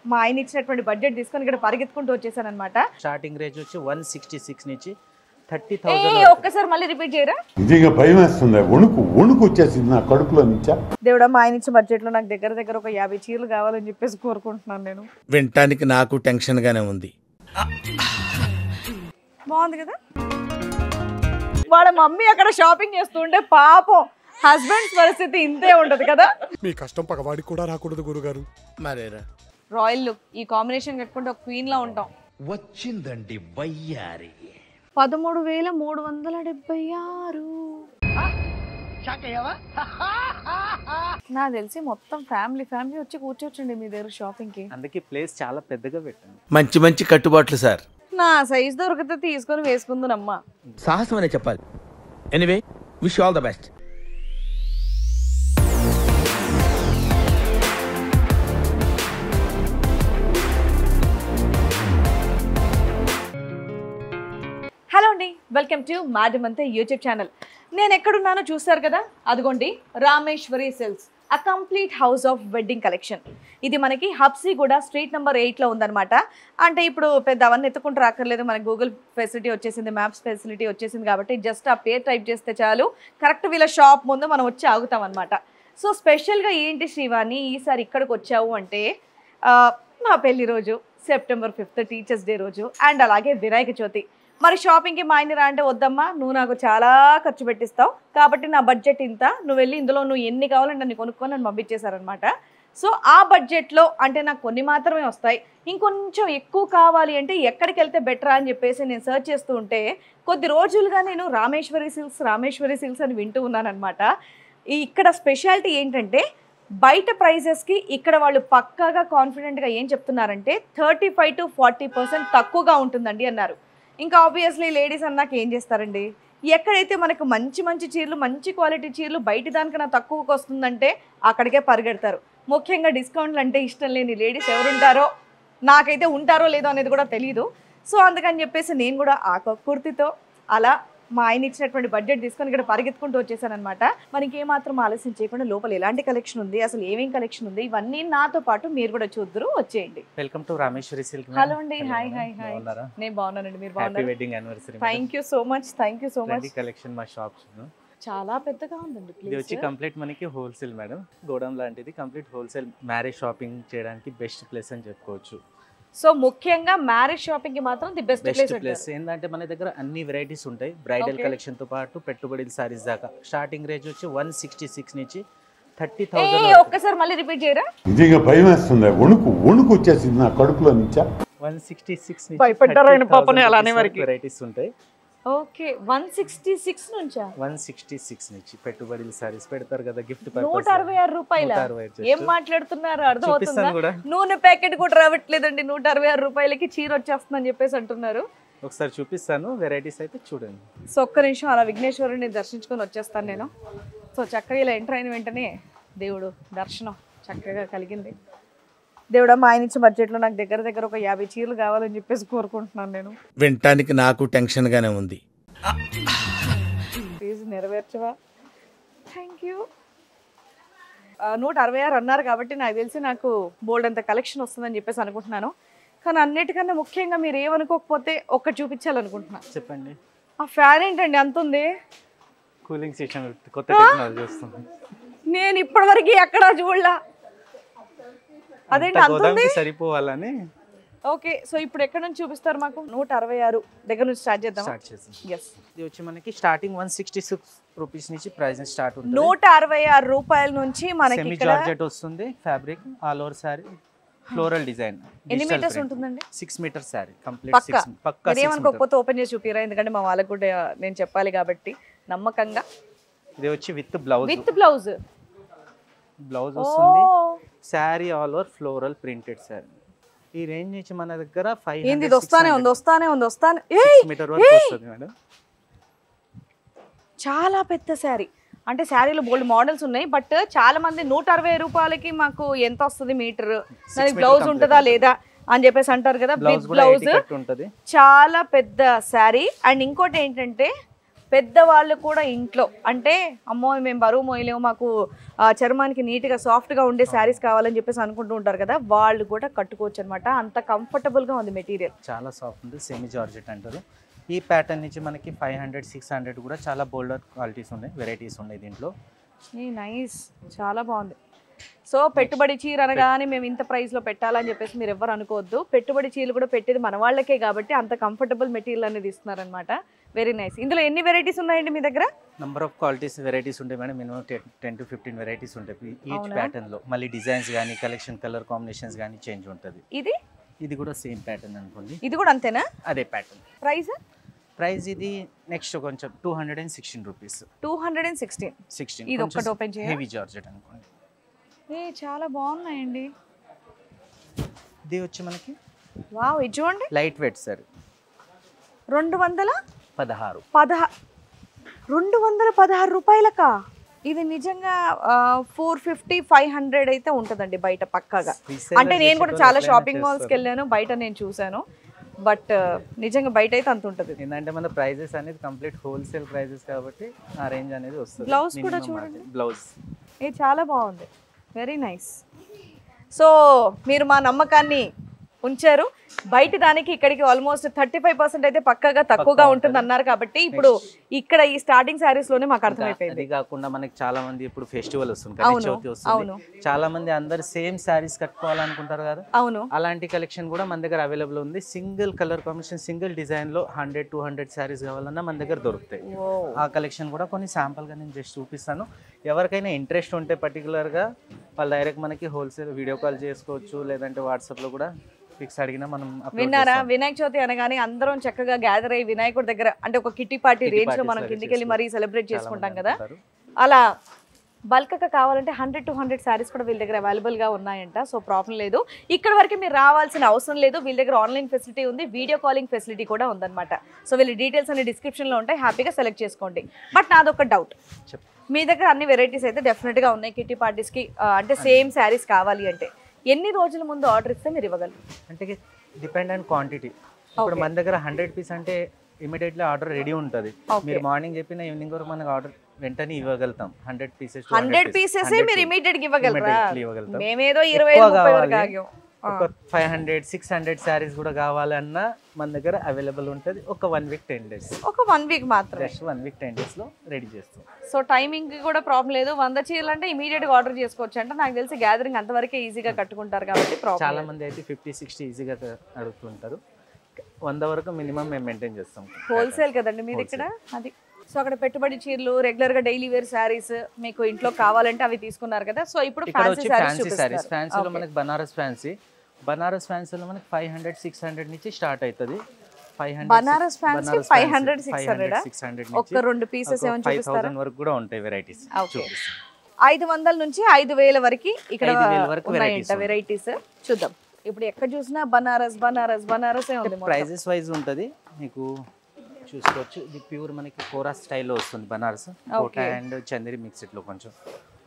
మా ఆయన ఇచ్చినటువంటి బడ్జెట్ తీసుకొని ఇక్కడ పరిగెత్తుకుంటూ వచ్చేసాను అనమాట. స్టార్టింగ్ రేంజ్ వచ్చి 166 నుంచి 30,000. ఒక్కసారి మళ్ళీ రిపీట్ చేయరా? నిజంగా భయం వేస్తుంది. వణుకు వచ్చేసింది నా కడుపులో నుంచా. దేవుడా, మా ఆయన ఇచ్చే బడ్జెట్ లో నాకు దగ్గర ఒక 50 చీరలు కావాలని చెప్పేసి కోరుకుంటున్నాను నేను. వినటానికి నాకు టెన్షన్ గానే ఉంది. బాగుంది కదా. వాళ్ళ మమ్మీ అక్కడ షాపింగ్ చేస్తుంటే పాపం హస్బెండ్స్ పరిస్థితి ఇంతే ఉంటది కదా. మీ కష్టం పగవాడికి కూడా రాకూడదు గురుగారు. మరేరా రాయల్ లుక్ ఈ కాంబినేషన్ కట్టుకుంటే ఒక క్వీన్ లా ఉంటాం. వచ్చిందండి వయ్యారి. 13,376. నాకు తెలిసి మొత్తం ఫ్యామిలీ వచ్చి కూర్చోవచ్చండి మీ దగ్గర షాపింగ్ కి. అందుకే ప్లేస్ చాలా పెద్దగా పెట్టండి. మంచి కట్టుబాట్లు సార్. నా సైజ్ దొరికితే తీసుకొని వేసుకుందునమ్మా. సాహసం అనే చెప్పాలి. Anyway wish all the best. Hello అండి, వెల్కమ్ టు మేడం అంతే యూట్యూబ్ ఛానల్. నేను ఎక్కడున్నానో చూస్తారు కదా, అదిగోండి Rameshwari silks, a complete house of wedding collection. ఇది మనకి హబ్సిగూడ స్ట్రీట్ నెంబర్ 8లో ఉందన్నమాట. అంటే ఇప్పుడు పెద్ద అవన్నీ ఎత్తుకుంటూ రాక్కర్లేదు, మనకి గూగుల్ ఫెసిలిటీ వచ్చేసింది, మ్యాప్స్ ఫెసిలిటీ వచ్చేసింది కాబట్టి జస్ట్ ఆ పేరు టైప్ చేస్తే చాలు, కరెక్ట్ వీళ్ళ షాప్ ముందు మనం వచ్చి ఆగుతాం అనమాట. సో స్పెషల్గా ఏంటి శ్రీవాణి ఈసారి ఇక్కడికి వచ్చావు అంటే, మా పెళ్లి రోజు సెప్టెంబర్ 5 టీచర్స్ డే రోజు, అండ్ అలాగే వినాయక చవితి. మరి షాపింగ్కి మా ఆయన రా అంటే వద్దమ్మా, నువ్వు నాకు చాలా ఖర్చు పెట్టిస్తావు కాబట్టి నా బడ్జెట్ ఇంత, నువ్వు వెళ్ళి ఇందులో నువ్వు ఎన్ని కావాలంటే అన్ని కొనుక్కొని నన్ను పంపించేశారనమాట. సో ఆ బడ్జెట్లో అంటే నాకు కొన్ని మాత్రమే వస్తాయి, ఇంకొంచెం ఎక్కువ కావాలి అంటే ఎక్కడికి వెళ్తే బెటరా అని చెప్పేసి నేను సర్చ్ చేస్తూ ఉంటే కొద్ది రోజులుగా నేను రామేశ్వరి సిల్క్స్ అని వింటూ ఉన్నానమాట. ఇక్కడ స్పెషాలిటీ ఏంటంటే బయట ప్రైజెస్కి ఇక్కడ వాళ్ళు పక్కాగా కాన్ఫిడెంట్గా ఏం చెప్తున్నారంటే 35 to 40% తక్కువగా ఉంటుందండి అన్నారు. ఇంకా ఆబ్వియస్లీ లేడీస్ అన్నాక ఏం చేస్తారండి, ఎక్కడైతే మనకు మంచి చీరలు, మంచి క్వాలిటీ చీరలు బయట దానికన్నా తక్కువకి వస్తుందంటే అక్కడికే పరిగెడతారు. ముఖ్యంగా డిస్కౌంట్లు అంటే ఇష్టం లేని లేడీస్ ఎవరుంటారో, నాకైతే ఉంటారో లేదో అనేది కూడా తెలియదు. సో అందుకని చెప్పేసి నేను కూడా ఆ కుర్తితో అలా మా ఆయన ఇచ్చినటువంటి బడ్జెట్ తీసుకొని ఇక్కడ పరిగెత్తుకుంటూ వచ్చేసాను అనమాట. మనకి ఏమాత్రం ఆలస్యం చేయకుండా లోపల ఎలాంటి కలెక్షన్ ఉంది, అసలు ఏమేం కలెక్షన్ ఉంది, ఇవన్నీ నాతో పాటు మీరు కూడా చూద్దరు, వచ్చేయండి. Welcome to Rameshwari silk. Hello అండి, హాయ్. నేను బాగున్నానండి, మీరు బాగున్నారు? Wedding anniversary. Thank you so much. Collection మా షాప్స్ చాలా పెద్దగా ఉందండి. ఇది వచ్చి కంప్లీట్ మనకి హోల్సేల్ మేడం, గోడౌన్ లాంటిది, కంప్లీట్ హోల్సేల్. మ్యారేజ్ షాపింగ్ చేయడానికి బెస్ట్ ప్లేస్ అని చెప్పుకోవచ్చు. సో ముఖ్యంగా మ్యారేజ్ షాపింగ్ కి మాత్రం ది బెస్ట్ ప్లేస్. ఏంటంటే మన దగ్గర అన్ని వెరైటీస్ ఉంటాయి, బ్రైడల్ కలెక్షన్ తో పాటు పెట్టుబడుల సారీస్ దాకా. స్టార్టింగ్ రేంజ్ వచ్చి 166 నుంచి 30,000. ఒక్కసారి మళ్ళీ రిపీట్ చేయరా? నిజంగా భయం వేస్తుంది. వణుకు వచ్చేసింది నా కడుపులో నుంచా. 166 భయపడ్డారు పాపనే అలానే వరకు వెరైటీస్ ఉంటాయి. ఓకే, 166 నుంచా? 166 నుంచి పెట్టుబడుల సారీస్ పెడతారు కదా, గిఫ్ట్ పర్పస్. 166 రూపాయల? ఏం మాట్లాడుతున్నారు, అర్థమవుతుందా? నూనె ప్యాకెట్ కూడా రావట్లేదండి, 166 రూపాయలకి చీర వచ్చేస్తుందని చెప్పేసి అంటున్నారు. ఒకసారి చూపిస్తాను, వెరైటీస్ అయితే చూడండి. సో ఒక్క నిమిషం అలా విఘ్నేశ్వరుని దర్శించుకొని వచ్చేస్తాను నేను. సో చక్కగా ఇలా ఎంటర్ అయిన వెంటనే దేవుడు దర్శనం చక్కగా కలిగింది. దేవుడా, మా ఆయన ఇచ్చే బడ్జెట్లో నాకు దగ్గర ఒక 50 చీరలు కావాలని చెప్పేసి కోరుకుంటున్నాను నేను. వినటానికి నాకు టెన్షన్ గానే ఉంది. ప్లీజ్ నెరవేర్చవా? Thank you. 166 అన్నారు కాబట్టి నాకు తెలిసి నాకు బోల్డ్ అంత కలెక్షన్ వస్తుందని చెప్పేసి అనుకుంటున్నాను. కానీ అన్నిటికన్నా ముఖ్యంగా మీరు ఏమనుకోకపోతే ఒక్కటి చూపించాలనుకుంటున్నాను. చెప్పండి. ఆ ఫ్యాన్ ఏంటండి అంత ఉంది? కూలింగ్ సిస్టమ్, కొత్త టెక్నాలజీ వస్తుంది. నేను ఇప్పటివరకు ఎక్కడా చూడలా. అదేంటి అంత సరిపోవాలని. ఓకే, సో ఇప్పుడు ఎక్కడ నుంచి చూపిస్తారు మాకు? 166 దగ్గర నుంచి స్టార్ట్ చేద్దాం. ఇది వచ్చి మనకి స్టార్టింగ్ 166 రూపీస్ నుంచి ప్రైస్ స్టార్ట్ ఉంటుంది. 166 రూపాయల నుంచి మనకి సెమీ జార్జెట్ వస్తుంది, fabric, all over sorry, floral design. ఎన్ని మీటర్స్ ఉంటుందండి? 6 మీటర్ సారీ కంప్లీట్. పక్కా ఏమనుకోకపోతే ఓపెన్ చేసి చూపిరా, ఎందుకంటే మా వాళ్ళకు కూడా నేను చెప్పాలి కాబట్టి నమ్మకంగా. ఇది వచ్చి విత్ బ్లౌజ్ వస్తుంది, sorry all over floral printed sorry. ఈ రేంజ్ నుంచి మన దగ్గర 500 వస్తానే మీటర్ వరకు వస్తుంది మేడం. చాలా పెద్ద శారీ. అంటే శారీలో బోల్డ్ మోడల్స్ ఉన్నాయి, బట్ చాలా మంది 160 రూపాయలకి మాకు ఎంత వస్తుంది మీటర్, దానికి బ్లౌజ్ ఉంటుందా లేదా అని చెప్పేసి అంటారు కదా. విత్ బ్లౌజ్, చాలా పెద్ద శారీ. అండ్ ఇంకోటి ఏంటంటే పెద్దవాళ్ళు కూడా ఇంట్లో అంటే అమ్మో మేము బరువు మోయలేము, మాకు చర్మానికి నీట్గా సాఫ్ట్గా ఉండే శారీస్ కావాలని చెప్పేసి అనుకుంటూ ఉంటారు కదా, వాళ్ళు కూడా కట్టుకోవచ్చు అనమాట. అంత కంఫర్టబుల్గా ఉంది మెటీరియల్. చాలా సాఫ్ట్ ఉంది, సెమీ జార్జెట్ అంటారు. ఈ ప్యాటర్న్ నుంచి మనకి 500, 600 కూడా చాలా బోల్డర్ క్వాలిటీస్ ఉన్నాయి, వెరైటీస్ ఉన్నాయి దీంట్లో. నైస్, చాలా బాగుంది. సో పెట్టుబడి చీర అనగానే మేము ఇంత ప్రైస్లో పెట్టాలని చెప్పేసి మీరు ఎవరు అనుకోవద్దు. పెట్టుబడి చీరలు కూడా పెట్టేది మన వాళ్ళకే కాబట్టి అంత కంఫర్టబుల్ మెటీరియల్ అనేది ఇస్తున్నారనమాట. Very nice. ఇందులో ఎన్ని వెరైటీస్ ఉన్నాయండి మీ దగ్గర? నంబర్ ఆఫ్ క్వాలిటీస్ వెరైటీస్ ఉంటాయి మేడం, మినిమం 10 to 15 వెరైటీస్ ఉంటాయి ఈచ్ ప్యాటర్న్లో. మళ్ళీ డిజైన్స్ కానీ కలెక్షన్ కలర్ కాంబినేషన్స్ కానీ చేంజ్ ఉంటుంది. ఇది కూడా సేమ్ ప్యాటర్న్ అనుకోండి. ఇది కూడా అంతేనా? అదే ప్యాటర్న్. ప్రైస్ ఇది నెక్స్ట్ కొంచెం 216 రూపీస్. 216. ఇది ఒక్కటి ఓపెన్ చేయండి. హెవీ జార్జెట్ అనుకోండి. చాలా బాగున్నాయండి. ఇది వచ్చి మనకి వావ్, ఇది చూడండి, లైట్ వెయిట్ సార్. 216 రూపాయలకా? ఇది నిజంగా 450, 500 అయితే ఉంటుందండి బయట పక్కాగా. అంటే నేను కూడా చాలా షాపింగ్ మాల్స్కి వెళ్ళాను, బయట నేను చూశాను. బట్ నిజంగా బయట అయితే అంత ఉంటుంది. ఏంటంటే మన ప్రైజెస్ అనేది కంప్లీట్ హోల్సేల్ ప్రైజెస్ కాబట్టి ఆ రేంజ్ అనేది వస్తుంది. బ్లౌజ్ కూడా చూడండి, బ్లౌజ్ ఇది చాలా బాగుంది. Very nice. సో మీరు మా నమ్మకాన్ని ఉంచారు. బయట దానికి ఇక్కడికి ఆల్మోస్ట్ 35% అయితే పక్కగా తక్కువగా ఉంటుంది అన్నారు కాబట్టి ఇప్పుడు ఇక్కడ ఈ స్టార్టింగ్ శారీస్ లోనే మాకు అర్థమైపోయింది. అది కాకుండా మనకి చాలా మంది ఇప్పుడు ఫెస్టివల్ వస్తుంది, గణేష్ చవితి వస్తుంది, చాలా మంది అందరు సేమ్ శారీస్ కట్టుకోవాలనుకుంటారు కదా. అవును, అలాంటి కలెక్షన్ కూడా మన దగ్గర అవైలబుల్ ఉంది. Single colour combination, single design లో 100, 200 శారీస్ కావాలన్నా మన దగ్గర దొరుకుతాయి. ఆ కలెక్షన్ కూడా కొన్ని శాంపుల్ గా నేను జస్ట్ చూపిస్తాను. ఎవరికైనా ఇంట్రెస్ట్ ఉంటే పర్టికులర్ గా వాళ్ళు డైరెక్ట్ మనకి హోల్సేల్ వీడియో కాల్ చేసుకోవచ్చు, లేదంటే వాట్సాప్ లో కూడా పిక్స్ అడిగినా మనం. విన్నారా, వినాయక చవితి అనగానే అందరం చక్కగా గ్యాదర్ అయ్యి వినాయకుడి దగ్గర అంటే ఒక కిట్టి పార్టీ రేంజ్ లో మనం కిందికి వెళ్ళి మరీ సెలబ్రేట్ చేసుకుంటాం కదా. అలా బల్క్ గా కావాలంటే 100 to 100 శారీస్ కూడా వీళ్ళ దగ్గర అవైలబుల్ గా ఉన్నాయంట. సో ప్రాబ్లం లేదు, ఇక్కడ వరకు మీరు రావాల్సిన అవసరం లేదు. వీళ్ళ దగ్గర ఆన్లైన్ ఫెసిలిటీ ఉంది, వీడియో కాలింగ్ ఫెసిలిటీ కూడా ఉందన్నమాట. సో వీళ్ళ డీటెయిల్స్ అన్ని డిస్క్రిప్షన్ లో ఉంటాయి, హ్యాపీగా సెలెక్ట్ చేసుకోండి. బట్ నాదొక డౌట్, మీ దగ్గర అన్ని వెరైటీస్ అయితే డెఫినెట్ గా ఉన్నాయి కిట్టి పార్టీస్ కి, అంటే సేమ్ శారీస్ కావాలి అంటే ఎన్ని రోజుల ముందు ఆర్డర్ ఇస్తే మీరు ఇవ్వగలరు? అంటే డిపెండ్ ఆన్ క్వాంటిటీ. ఇప్పుడు మన దగ్గర 100 పీస్ అంటే ఇమీడియట్లీ ఆర్డర్ రెడీ ఉంటుంది. మీరు మార్నింగ్ చెప్పిన ఈవినింగ్ వరకు మనకు ఆర్డర్ వెంటనే ఇవ్వగలుగుతాం. 100 పీసెస్ 100 పీసెస్ మీరు ఇమీడియట్ గా ఇవ్వగలరా? మేమేదో 20-30 ఆగాం. ఒక 500, 600 శారీస్ కూడా కావాలన్నా మన దగ్గర అవైలబుల్ ఉంటుంది. ఒక 1 week 10 days. ఒక 1 week మాత్రమే. జస్ట్ 1 week 10 days లో రెడీ చేస్తాం. సో టైమింగ్ కి కూడా ప్రాబ్లం లేదు. 100 చీరలు అంటే ఇమీడియట్ గా ఆర్డర్ చేసుకోవచ్చు అంటే నాకు తెలిసి గ్యాదరింగ్ అంతవరకే ఈజీగా కట్టుకుంటారు కాబట్టి ప్రాబ్లం. చాలా మంది అయితే 50, 60 ఈజీగా అడుగుతుంటారు. 100 వరకు మినిమం మేము మెయింటైన్ చేస్తాం. హోల్సేల్ కదండి మీది ఇక్కడ, అది. సో అక్కడ పెట్టుబడి చీరలు, రెగ్యులర్ గా డైలీ వేర్ శారీస్ మీకు ఇంట్లో కావాలంటే అవి తీసుకున్నారు కదా. సో ఇప్పుడు ఫ్యాన్సీ శారీస్. ఫ్యాన్సీలో మనకి బనారస్ ఫ్యాన్సీ లో మనకి 500, 600 నుంచి స్టార్ట్ అవుతుంది. బనారస్ ఫ్యాన్సీ 500, 600 ఒక 2 పీసెస్ ఏమని చూపిస్తారా? 5000 వరకు కూడా ఉంటాయి వెరైటీస్. 500 నుంచి 5000 వరకు ఇక్కడ ఉన్నాయంట వెరైటీస్. చూద్దాం. ఇప్పుడు ఎక్కడ చూసినా బనారస్ బనారస్ బనారసే ఉంది. ప్రైజెస్ వైజ్ ఉంటుంది, మీకు చూసుకోవచ్చు. ఇది ప్యూర్ మనకి కోరా స్టైల్లో వస్తుంది బనారస్, కోటా అండ్ చందేరి మిక్స్డ్ లో కొంచెం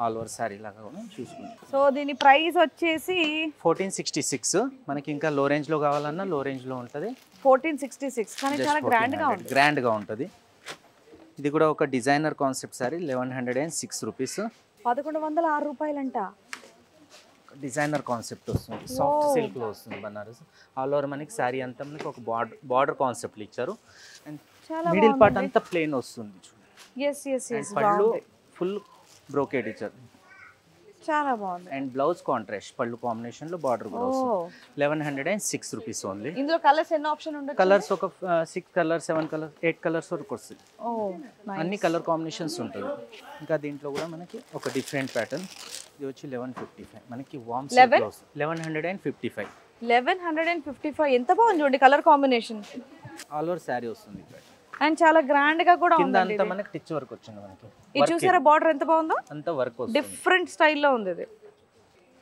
ఆల్ ఓవర్ సారీ లాగా కూడా చూసుకుంటాం. సో దీని ప్రైస్ వచ్చేసి 1466. మనకి ఇంకా లో రేంజ్ లో కావాలన్నా లో రేంజ్ లో ఉంటుంది. 1466 కానీ చాలా గ్రాండ్ గా ఉంటుంది. ఇది కూడా ఒక డిజైనర్ కాన్సెప్ట్ సారీ, 1106 రూపీస్. 1106 రూపాయలంట. డిజైనర్ కాన్సెప్ట్ వస్తుంది, సాఫ్ట్ సిల్క్ లో వస్తుంది బనారస్. ఆల్ ఓవర్ మనకి సారీ అంతా మనకి ఒక బార్డర్ కాన్సెప్ట్ ఇచ్చారు. అండ్ మిడిల్ పార్ట్ అంతా ప్లెయిన్ వస్తుంది. పళ్ళు ఫుల్ బ్రోకేడ్ ఇచ్చారు, చాలా బాగుంది. And blouse contrast pallu combination లో బార్డర్ కూడా వస్తుంది. 1106 రూపీస్ ఓన్లీ. ఇందులో కలర్స్ ఎన్ని ఆప్షన్ ఉండొచ్చు? కలర్స్ ఒక 6 కలర్స్, 7 కలర్స్, 8 కలర్స్ వరకు వస్తుంది. అన్ని కలర్ కాంబినేషన్స్ ఉంటుంది. ఇంకా దీంట్లో కూడా మనకి ఒక డిఫరెంట్ ప్యాటర్న్. ఇది వచ్చి 1155. మనకి వామ్ సిల్క్ లో 1155. 1155 ఎంత బాగుంది చూడండి colour combination. All over sorry వస్తుంది అండ్ చాలా గ్రాండ్ గా కూడా ఉంది. అంతా మనకి టిచ్ వర్క్ వచ్చింది. మనకి ఇది చూసారా బార్డర్ ఎంత బాగుందో, అంత వర్క్ వస్తుంది. డిఫరెంట్ స్టైల్లో ఉంది. ఇది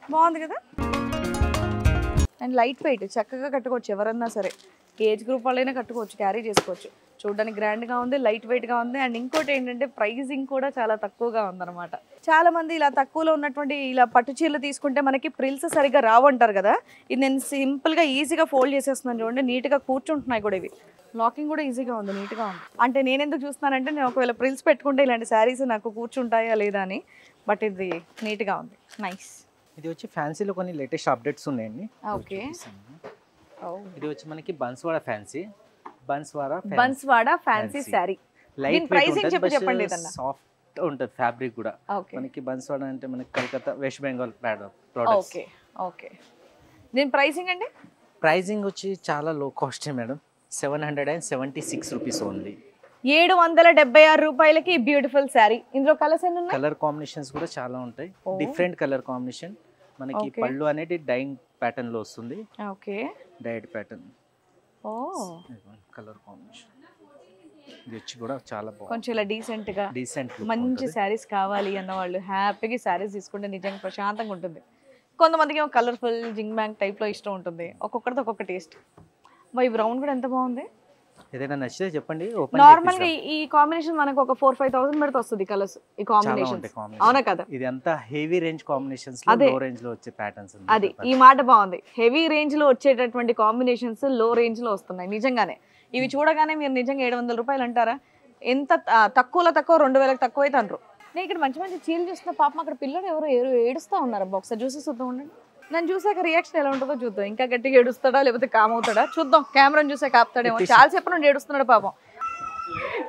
బాగుంది కదా. అండ్ లైట్ వెయిట్, చక్కగా కట్టుకోవచ్చు. ఎవరన్నా సరే ఏజ్ గ్రూప్ వాళ్ళైనా కట్టుకోవచ్చు, క్యారీ చేసుకోవచ్చు. చూడడానికి గ్రాండ్గా ఉంది, లైట్ వెయిట్గా ఉంది. అండ్ ఇంకోటి ఏంటంటే ప్రైజింగ్ కూడా చాలా తక్కువగా ఉందన్నమాట. చాలా మంది ఇలా తక్కువలో ఉన్నటువంటి ఇలా పట్టు చీరలు తీసుకుంటే మనకి ప్రిల్స్ సరిగ్గా రావంటారు కదా. ఇది నేను సింపుల్గా ఈజీగా ఫోల్డ్ చేసేస్తున్నాను చూడండి. నీట్గా కూర్చుంటున్నాయి కూడా ఇవి. లాకింగ్ కూడా ఈజీగా ఉంది, నీట్గా ఉంది. అంటే నేను ఎందుకు చూస్తున్నానంటే నేను ఒకవేళ ప్రిల్స్ పెట్టుకుంటే ఇలాంటి శారీస్ నాకు కూర్చుంటాయా లేదా అని. బట్ ఇది నీట్గా ఉంది, నైస్. ఇది వచ్చి ఫ్యాన్సీలో కొన్ని లేటెస్ట్ అప్డేట్స్ ఉన్నాయండి. ఓకే, ఇది వచ్చి మనకి బన్స్వాడ ఫ్యాన్సీ శారీ. లైట్ ప్రైసింగ్ చెప్పండి ఏదన్నా. సాఫ్ట్ ఉంటుంది ఫ్యాబ్రిక్ కూడా. ఓకే, మనకి బన్స్వాడ అంటే మనకి Calcutta west Bengal products. Okay okay. దీని ప్రైసింగ్ అండి? ప్రైజింగ్ వచ్చి చాలా లో కాస్ట్ మేడం, 776 రూపీస్ ఓన్లీ. 776 రూపాయలకి బ్యూటిఫుల్ శారీ. ఇందులో కలర్స్ ఎన్ని ఉన్నాయి? కలర్ కాంబినేషన్స్ కూడా చాలా ఉంటాయి, డిఫరెంట్ కలర్ కాంబినేషన్. మనకి పళ్ళు అనేది డైయింగ్ ప్యాటర్న్ లో వస్తుంది. Okay, dyed pattern. ఓ కలర్ కాంబినేషన్ ఇది వచ్చి కూడా చాలా బాగుంది. కొంచెం ఇలా డీసెంట్ మంచి శారీస్ కావాలి అన్న వాళ్ళు హ్యాపీగా శారీస్ తీసుకుంటే నిజంగా ప్రశాంతంగా ఉంటుంది. కొంతమందికి ఏమో కలర్ఫుల్ జింగ్ బ్యాంక్ టైప్లో ఇష్టం ఉంటుంది, ఒక్కొక్కరితో ఒక్కొక్క టేస్ట్. ఈ బ్రౌన్ కూడా ఎంత బాగుంది. ఏదైనా నచ్చితే చెప్పండి. నార్మల్ గా ఈ కాంబినేషన్ మనకు ఒక 4-5,000 పెడితే వస్తుంది కలర్స్. ఈ కాంబినేషన్ అవునా కదా? ఇది అంతా హెవీ రేంజ్ కాంబినేషన్స్, లో రేంజ్ లో వచ్చే ప్యాటర్న్స్. అది ఈ మాట బాగుంది. హెవీ రేంజ్ లో వచ్చేటటువంటి కాంబినేషన్స్ లో రేంజ్ లో వస్తున్నాయి నిజంగానే. ఇవి చూడగానే మీరు నిజంగా 700 రూపాయలు అంటారా? ఎంత తక్కువలో తక్కువ 2,000కి తక్కువ అయితే అనరు. నేను ఇక్కడ మంచి మంచి చీరలు చూస్తున్నా. పాపం అక్కడ పిల్లలు ఎవరు ఏడుస్తా ఉన్నారు. ఒకసారి చూసి చూద్దాం ఉండండి. నన్ను చూసాక రియాక్షన్ ఎలా ఉంటుందో చూద్దాం. ఇంకా గట్టిగా ఏడుస్తాడా లేకపోతే కామ్ అవుతాడా చూద్దాం. కెమెరాని చూసాక ఆపుతాడేమో. చాలాసేపు నుండి ఏడుస్తున్నాడు పాపం.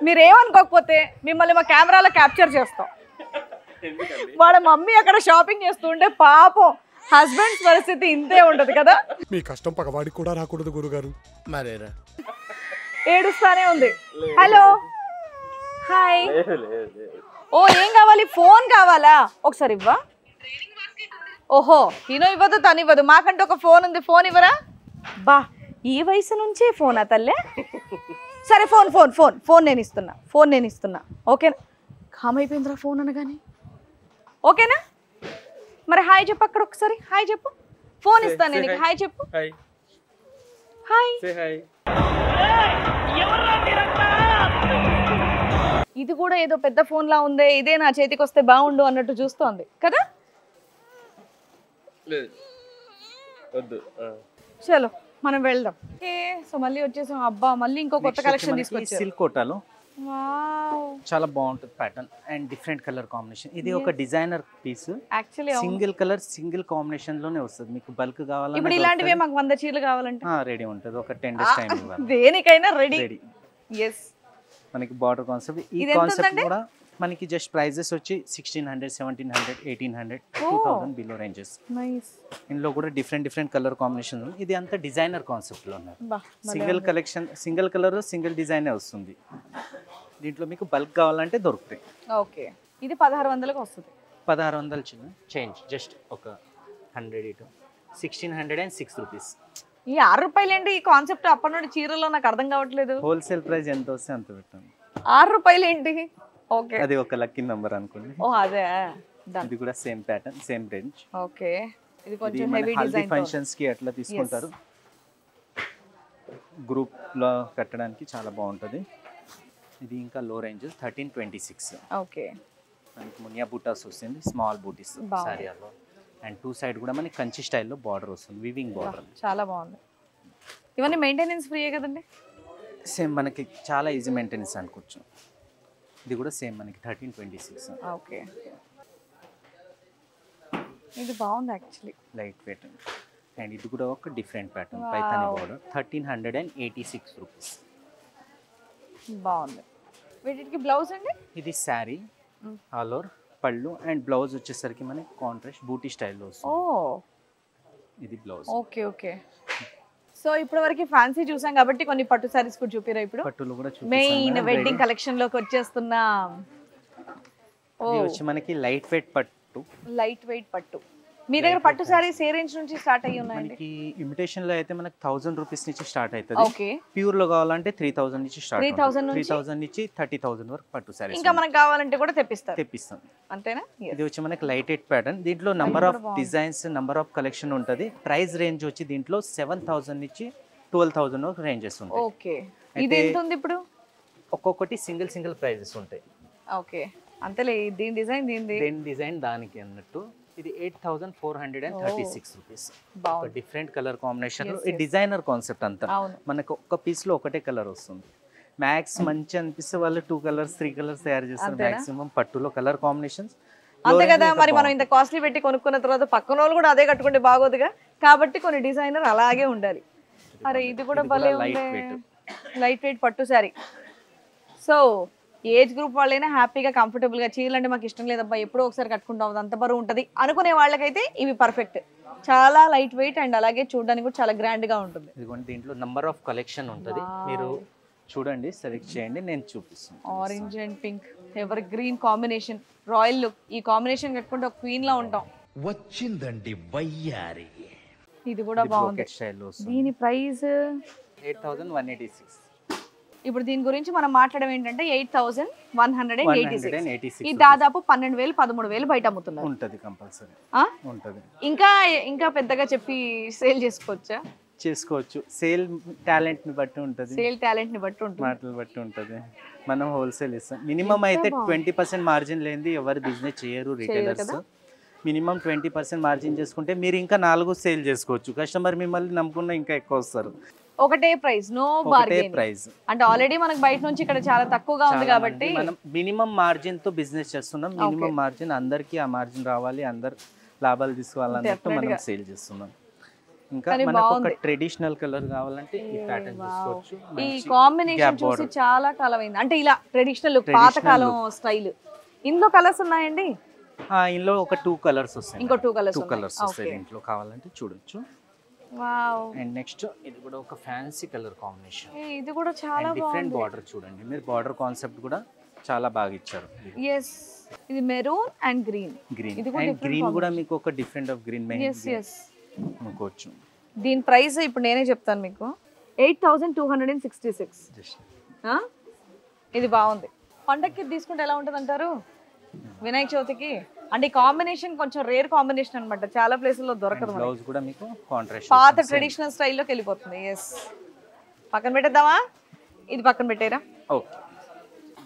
మీరేమనుకోకపోతే మిమ్మల్ని మా కెమెరాలో క్యాప్చర్ చేస్తాం. వాళ్ళ మమ్మీ అక్కడ షాపింగ్ చేస్తుంటే పాపం హస్బెండ్స్ పరిస్థితి ఇంతే ఉంటది కదా. మీ కష్టం పగవాడికి కూడా రాకూడదు గురుగారు. మరేరా ఏడుస్తానే ఉంది. Hello, hi. ఓ ఏం కావాలి? ఫోన్ కావాలా? ఒకసారి ఇవ్వా. ఓహో, ఈయన ఇవ్వదు తను ఇవ్వదు. మాకంటే ఒక ఫోన్ ఉంది, ఫోన్ ఇవ్వరా? బా, ఈ వయసు నుంచే ఫోనా తల్లే? సరే ఫోన్ ఫోన్ ఫోన్ ఫోన్ నేను ఇస్తున్నా. ఓకేనా? కామ్ అయిపోయిందిరా ఫోన్ అనగానే. ఓకేనా? మరి హాయ్ చెప్పు. అక్కడ ఒకసారి హాయ్ చెప్పు. ఫోన్ ఇస్తాను నేను. హాయ్ చెప్పు. హాయ్. ఇది కూడా ఏదో పెద్ద ఫోన్ లా ఉందే, ఇదే నా చేతికి వస్తే బాగుండు అన్నట్టు చూస్తోంది కదా. చలో మనం వెళ్దాం. సో మళ్ళీ వచ్చేసాం. అబ్బా, మళ్ళీ ఇంకో కొత్త కలెక్షన్ తీసుకొచ్చారు. సిల్క్ కోటాలో చాలా బాగుంటుంది pattern and different colour combination. ఇది ఒక designer piece. Actually single colour single combination లోనే వస్తుంది. మీకు బల్క్ కావాలంటే ఇప్పుడు ఇలాంటివే మాకు 100 చీరలు కావాలంటే రెడీ ఉంటుంది. ఒక 10 days టైం ఇవ్వాలి. దేనికైనా రెడీ. yes. మనకి బార్డర్ కాన్సెప్ట్. ఈ కాన్సెప్ట్ కూడా మనకి జస్ట్ ప్రైజెస్ వచ్చి 1,600, 1,700, 1,800, 2,000 బిలో రేంజెస్. నైస్. ఇందులో కూడా డిఫరెంట్ కలర్ కాంబినేషన్. ఇది అంతా డిజైనర్ కాన్సెప్ట్ లో ఉన్నారు. Single collection, single colour single డిజైనే వస్తుంది. దీంట్లో మీకు బల్క్ కావాలంటే దొరుకుతాయి. ఓకే, ఇది 1,600కి వస్తుంది. 1,600 చిన్న చేంజ్, జస్ట్ ఒక 100 ఇటు 1,606 రూపీస్. ఈ 6 రూపాయలు ఏంటి? ఈ కాన్సెప్ట్ అప్పటి నుండి చీరలో నాకు అర్థం కావట్లేదు. హోల్సేల్ ప్రైస్ ఎంత వస్తే అంత పెట్టాను. 6 రూపాయలు ఏంటి? ఓకే, అది ఒక లక్కీ నంబర్ అనుకోండి. ఓ అదే. ఇది కూడా same pattern, same range. Okay, ఇది కొంచెం హెవీ డిజైన్. ఫంక్షన్స్ కి అట్లా తీసుకుంటారు. గ్రూప్ లో కట్టడానికి చాలా బాగుంటది. ఇది ఇంకా లో రేంజ్ 1326. ఓకే, మనకి మునియా బూటాస్ వస్తుంది, స్మాల్ బూటీస్ సారీలో. అండ్ 2 సైడ్ కూడా మనకి కంచి స్టైల్లో బార్డర్ వస్తుంది, వివింగ్ బార్డర్. చాలా బాగుంది. ఇవన్నీ మెయింటెనెన్స్ ఫ్రీయే కదండి? సేమ్ మనకి చాలా ఈజీ మెయింటెనెన్స్ అనుకోవచ్చు. ఇది కూడా సేమ్ మనకి 1326. ఓకే, ఇది బాగుంది యాక్చువల్లీ, లైట్ వెయిట్. అండ్ ఇది కూడా ఒక different pattern, Paithani border. 1,386 rupees. బాగుంది. వీటికి బ్లౌజ్ అండి? ఇది శారీ ఆల్ ఓవర్ పళ్ళు అండ్ బ్లౌజ్ వచ్చేసరికి మనకి కాంట్రాస్ట్ బూటీ స్టైల్లో వస్తుంది. ఓ, ఇది బ్లౌజ్. Okay okay. సో ఇప్పటి వరకు ఫ్యాన్సీ చూసాం కాబట్టి కొన్ని పట్టు సారీస్ కూడా చూపిరా. ఇప్పుడు పట్టులు కూడా మెయిన్ వెడ్డింగ్ కలెక్షన్ లోకి వచ్చేస్తున్నాం. ఇది వచ్చి మనకి లైట్ వెయిట్ పట్టు. లైట్ వెయిట్ పట్టు. మీ దగ్గర పట్టు సారీస్ ఏ రేంజ్ నుంచి స్టార్ట్ అయ్యి ఉన్నాయండి? మనకి ఇమిటేషన్ లో అయితే మనకి 1,000 రూపీస్ నుంచి స్టార్ట్ అవుతుంది. ఓకే, ప్యూర్ లో కావాలంటే 3,000 నుంచి స్టార్ట్. 3,000 నుంచి 30,000 వరకు పట్టు సారీస్. ఇంకా మనకు కావాలంటే కూడా తెప్పిస్తాం. అంతేనా? ఇది వచ్చి మనకి లైట్ వెయిట్ ప్యాటర్న్. దీంట్లో number of designs, number of collection ఉంటుంది. ప్రైస్ రేంజ్ వచ్చి దీంట్లో 7,000 నుంచి 12,000 వరకు రేంజెస్ ఉంటాయి. ఓకే, ఇది ఎంత ఉంది ఇప్పుడు? ఒక్కొక్కటి సింగిల్ ప్రైజెస్ ఉంటాయి. ఓకే అంతేలే, దీని డిజైన్ దీనిది. దేని డిజైన్ దానికి అన్నట్టు. ఇది 8436 రూపీస్. ఒక డిఫరెంట్ కలర్ కాంబినేషన్. ఈ డిజైనర్ కాన్సెప్ట్ అంతా మనకు ఒక్క పీస్ లో ఒకటే కలర్ వస్తుంది. మ్యాక్స్ మంచి అనిపిస్తే వాళ్ళు 2 కలర్స్ 3 కలర్స్ తయారు చేస్తారు మాక్సిమం పట్టులో కలర్ కాంబినేషన్స్. అంతే కదా, మరి మనం ఇంత కాస్ట్లీ పెట్టి కొనుక్కున్న తర్వాత పక్కన వాళ్ళు కూడా అదే కట్టుకుంటే బాగోదుగా, కాబట్టి కొన్ని డిజైనర్ అలాగే ఉండాలి. అరే ఇది కూడా భలే ఉంది, లైట్ వెయిట్ పట్టు శారీ. సో ఏజ్ గ్రూప్ వాళ్ళైనా హ్యాపీగా కంఫర్టబుల్గా, చీరలు అంటే మాకు ఇష్టం లేదబ్బా ఎప్పుడో ఒకసారి కట్టుకుంటాం అంత బరువు ఉంటుంది అనుకునే వాళ్ళకైతే ఇవి పర్ఫెక్ట్. చాలా లైట్ వెయిట్ అండ్ అలాగే చూడడానికి కూడా చాలా గ్రాండ్గా ఉంటుంది. ఇదిగోండి దీంట్లో నంబర్ ఆఫ్ కలెక్షన్ ఉంటుంది, మీరు చూడండి సెలెక్ట్ చేయండి, నేను చూపిస్తాను. Orange and pink ever green combination, royal look. ఈ కాంబినేషన్ కట్టుకుంటే ఒక క్వీన్ లా ఉంటాం. వచ్చిందండి వయ్యారి. ఇది కూడా బాగుంది. దీని ప్రైస్ 8186. ఇప్పుడు దీని గురించి మనం మాట్లాడడం ఏంటంటే 8186. ఈ దాదాపు 12,000 13,000 బయట అమ్ముతున్నారు. ఉంటుంది కంపల్సరీ ఉంటుంది. ఇంకా పెద్దగా చెప్పి సేల్ చేసుకోవచ్చు. సేల్ టాలెంట్ ని బట్టి ఉంటుంది, మాటలు బట్టి ఉంటుంది. మనం హోల్సేల్ ఇస్తాం. మినిమం అయితే 20% మార్జిన్ లేనిది ఎవరు బిజినెస్ చేయరు రిటైలర్స్. మినిమం 20% మార్జిన్ చేసుకుంటే మీరు ఇంకా 4 సేల్ చేసుకోవచ్చు. కస్టమర్ మిమ్మల్ని నమ్ముకున్న ఇంకా ఎక్కువ వస్తారు. ఒకటే ప్రైస్, నో బార్గెయిన్ ప్రైస్. అంటే ఆల్రెడీ మనకు బయట నుంచి ఇక్కడ చాలా తక్కువగా ఉంది కాబట్టి మనం మినిమం మార్జిన్ తో బిజినెస్ చేస్తున్నాం. మినిమం మార్జిన్ అందరికి ఆ మార్జిన్ రావాలి, అందరు లాభాలు తీసుకోవాలన్నట్టు మనం సేల్ చేస్తున్నాం. ఇంకా మనకు ఒక ట్రెడిషనల్ కలర్ కావాలంటే ఈ ప్యాటర్న్ తీసుకోవచ్చు. ఈ కాంబినేషన్ చూసి చాలా కాలమైంది, అంటే ఇలా ట్రెడిషనల్ పాతకాలం స్టైల్. ఇందులో కలర్స్ ఉన్నాయండి? ఇందులో ఒక 2 కలర్స్ వస్తాయి. ఇంకో 2 కలర్స్ వస్తాయి దీంట్లో, కావాలంటే చూడొచ్చు. వావ్. అండ్ నెక్స్ట్ ఇది కూడా ఒక ఫ్యాన్సీ కలర్ కాంబినేషన్. ఇది కూడా చాలా బాగుంది. డిఫరెంట్ బార్డర్ చూడండి, మీరు బార్డర్ కాన్సెప్ట్ కూడా చాలా బాగా ఇచ్చారు. yes ఇది మెరూన్ అండ్ గ్రీన్. ఇది కూడా గ్రీన్ కూడా మీకు ఒక డిఫరెంట్ ఆఫ్ గ్రీన్ మెహందీ అనుకోవచ్చు. దీని ప్రైస్ ఇప్పుడు నేనే చెప్తాను మీకు, 8266. ఇది బాగుంది. పండక్కి తీసుకుంటే ఎలా ఉంటుంది అంటారు? వినాయక చవితికి అంటే ఈ కాంబినేషన్ కొంచెం రేర్ కాంబినేషన్ అన్నమాట, చాలా ప్లేసుల్లో దొరకదు. బ్లౌజ్ కూడా మీకు కాంట్రాస్ట్ పాత ట్రెడిషనల్ స్టైల్లోకి వెళ్ళిపోతుంది. ఎస్, పక్కన పెట్టేద్దామా? ఇది పక్కన పెట్టేరా. ఓకే.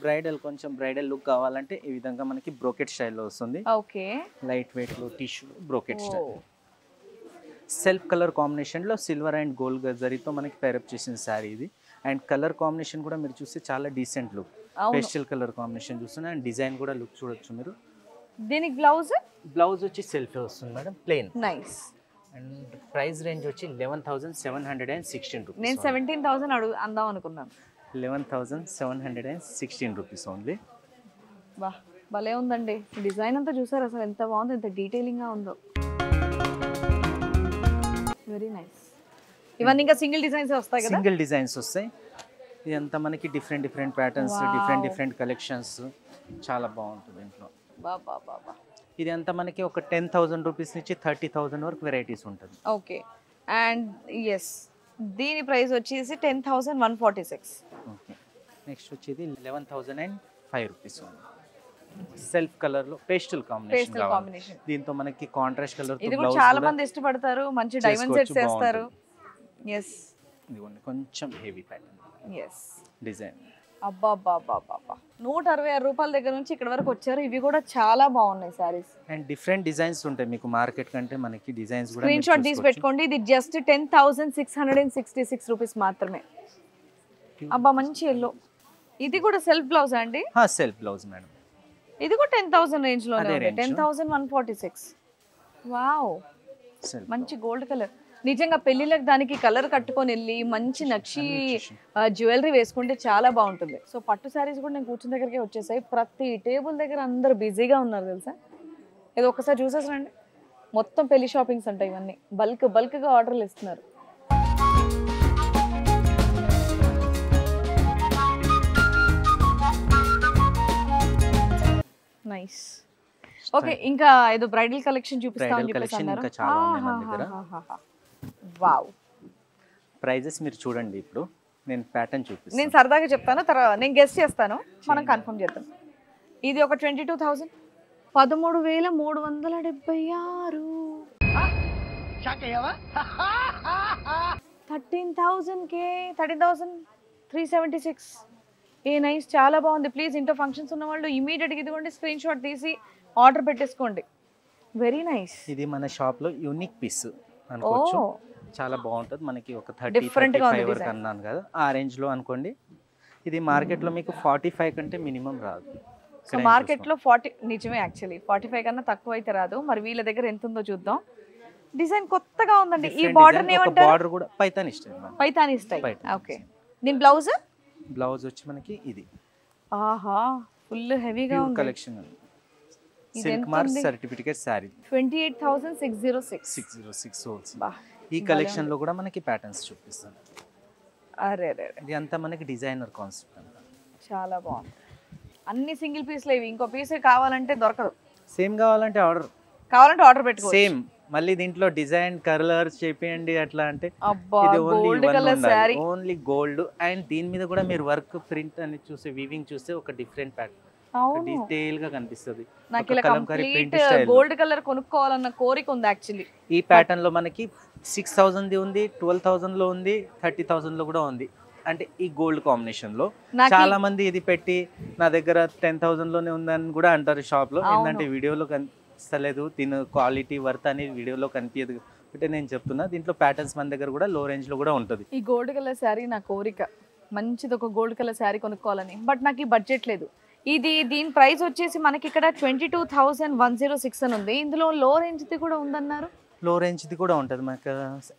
బ్రైడల్ కొంచెం బ్రైడల్ లుక్ కావాలంటే ఈ విధంగా మనకి బ్రోకెట్ స్టైల్లో వస్తుంది. ఓకే, లైట్ వెయిట్ లో tissue brocade style. Self colour combination లో సిల్వర్ అండ్ గోల్డ్ జరీతో మనకి పేరప్ చేసిన శారీ ఇది. అండ్ కలర్ కాంబినేషన్ కూడా మీరు చూస్తే చాలా decent look, pastel colour combination చూస్తున్నా. అండ్ డిజైన్ కూడా లుక్ చూడొచ్చు మీరు. దీనికి బ్లౌజ్ వచ్చి సెల్ఫ్ వస్తుంది madam, plain. Nice. And price range వచ్చి 11,716 రూపీస్. నేను 17,000 అందాం అనుకున్నాను. 11,716 రూపీస్ ఓన్లీ. బా భలే ఉందండి. డిజైన్ అంతా చూసారు అసలు ఎంత బాగుంది, ఎంత డీటెయిలింగ్గా ఉందో. Very nice. ఇవన్నీ ఇంకా సింగిల్ డిజైన్స్ వస్తాయి కదా? సింగిల్ డిజైన్స్ వస్తాయి. ఇదంతా మనకి డిఫరెంట్ ప్యాటర్న్స్, డిఫరెంట్ కలెక్షన్స్, చాలా బాగుంటుంది ఇంట్లో. ఇది అంతా మనకి ఒక 10,000 రూపీస్ నుంచి 30,000 వరకు వెరైటీస్ ఉంటుంది. ఓకే. అండ్ ఎస్, దీని ప్రైస్ వచ్చేసి 10,146. ఓకే. నెక్స్ట్ వచ్చేది 11,005 రూపీస్. సెల్ఫ్ కలర్ లో పేస్టల్ కాంబినేషన్. దీంతో మనకి కాంట్రాస్ట్ కలర్ తో బ్లౌజ్ చాలా మంది ఇష్టపడతారు, మంచి డైమండ్ సెట్స్ చేస్తారు. ఎస్, ఇది కొంచెం హెవీ ప్యాటర్న్. Yes, design. అబ్బా 166 రూపాయల దగ్గర నుంచి ఇక్కడ వరకు వచ్చారు. ఇవి కూడా చాలా బాగున్నాయి సారీస్. అండ్ డిఫరెంట్ డిజైన్స్ ఉంటాయి మీకు మార్కెట్ కంటే, మనకి డిజైన్స్ కూడా స్క్రీన్ షాట్ తీసి పెట్టుకోండి. ఇది జస్ట్ 10,666 రూపీస్ మాత్రమే. అబ్బా మంచి ఎల్లో. ఇది కూడా సెల్ఫ్ బ్లౌజ్ అండి? Self blouse madam. ఇది కూడా 10,000 రేంజ్ లో ఉంది. 10,146. వావ్, మంచి గోల్డ్ కలర్. నిజంగా పెళ్లిళ్ళకి దానికి కలర్ కట్టుకొని వెళ్ళి మంచి నక్షి జ్యువెలరీ వేసుకుంటే చాలా బాగుంటుంది. సో పట్టు శారీస్ కూడా నేను కూర్చున్న దగ్గరికి వచ్చేసాయి. ప్రతి టేబుల్ దగ్గర అందరు బిజీగా ఉన్నారు తెలుసా. ఏదో ఒక్కసారి చూసేసారండి, మొత్తం పెళ్లి షాపింగ్స్ ఉంటాయి ఇవన్నీ. బల్క్గా ఆర్డర్లు ఇస్తున్నారు. నైస్. ఓకే, ఇంకా ఏదో బ్రైడల్ కలెక్షన్ చూపిస్తామని చెప్పేసి అన్నారు. వావ్. ప్రైజెస్ మీరు చూడండి. ఇప్పుడు నేను ప్యాటర్న్ చూపిస్తాను. నేను సరదాగా చెప్తాను, తర్వాత నేను గెస్ చేస్తాను, మనం కన్ఫర్మ్ చేద్దాం. ఇది ఒక 22,000. 13,376. 13,000 13,376. ఏ నైస్, చాలా బాగుంది. ప్లీజ్ ఇంట్లో ఫంక్షన్స్ ఉన్న వాళ్ళు ఇమీడియట్గా ఇదిగోండి స్క్రీన్ షాట్ తీసి ఆర్డర్ పెట్టేసుకోండి. Very nice. ఇది మన షాప్ లో యూనిక్ పీస్ అనుకోవచ్చు. చాలా బాగుంటుంది మనకి. ఒక 30-35 వరకు అన్నాను కదా, ఆ రేంజ్ లో అనుకోండి. ఇది మార్కెట్ లో మీకు 45 కంటే మినిమం రాదు. సో మార్కెట్లో 40, నిజమే యాక్చువల్లీ 45 కన్నా తక్కువ అయితే రాదు. మరి వీళ్ళ దగ్గర ఎంత ఉందో చూద్దాం. డిజైన్ కొత్తగా ఉందండి. ఈ బార్డర్ ఏమంటారు? బార్డర్ కూడా Paithani style. Paithani style. Okay. దీని బ్లౌజ్? బ్లౌజ్ వచ్చి మనకి ఇది. ఆహా, ఫుల్ హెవీగా ఉంది. Collection silk mark certificate sorry 28,606. 606 souls. బా, ఈ కలెక్షన్ లో కూడా మనకి ప్యాటర్న్స్ చూపిస్తాను. అరే అరే, ఇది అంతా మనకి డిజైనర్ కాన్సెప్ట్ అంతా. చాలా బాగుంది. అన్ని సింగిల్ పీస్లు ఇవి. ఇంకో పీస్ కావాలంటే దొరకదు. సేమ్ కావాలంటే ఆర్డర్ పెట్టుకో. సేమ్. మళ్ళీ దీంట్లో డిజైన్ కలర్స్ చేపియండి అట్లా అంటే అబ్బా, ఇది gold colour sorry, only gold. And దీని మీద కూడా మీరు వర్క్ ప్రింట్ అని చూస్తే, వీవింగ్ చూస్తే ఒక డిఫరెంట్ ప్యాటర్న్ డీటెయిల్ గా కనిపిస్తుంది. నాకు ఇలా కంప్లీట్ గోల్డ్ కలర్ కొనుక్కోవాలన్న కోరిక ఉంది యాక్చువల్లీ. ఈ ప్యాటర్న్ లో మనకి 6,000 ఉంది, 12,000 లో ఉంది, 30,000 లో కూడా ఉంది. అంటే ఈ గోల్డ్ కాంబినేషన్ లో చాలా మంది ఇది పెట్టి నా దగ్గర 10,000 లోనే ఉందని కూడా అంటారు షాప్ లో. ఏంటంటే వీడియోలో కనిపిస్తలేదు, దీని క్వాలిటీ వర్త్ అనేది వీడియోలో కనిపించదు. అంటే నేను చెప్తున్నా, దీంట్లో ప్యాటర్న్స్ మన దగ్గర కూడా లో రేంజ్ లో కూడా ఉంటుంది. ఈ గోల్డ్ కలర్ శారీ నా కోరిక, మంచిది ఒక గోల్డ్ కలర్ శారీ కొనుక్కోవాలని. బట్ నాకు ఈ బడ్జెట్ లేదు. దీని ప్రైస్ వచ్చేసి మనకి ఇక్కడ 22,106 అని ఉంది. ఇందులో లో రేంజ్ ది కూడా ఉందన్నారు. లో రేంజ్ ది కూడా ఉంటుంది మనకి.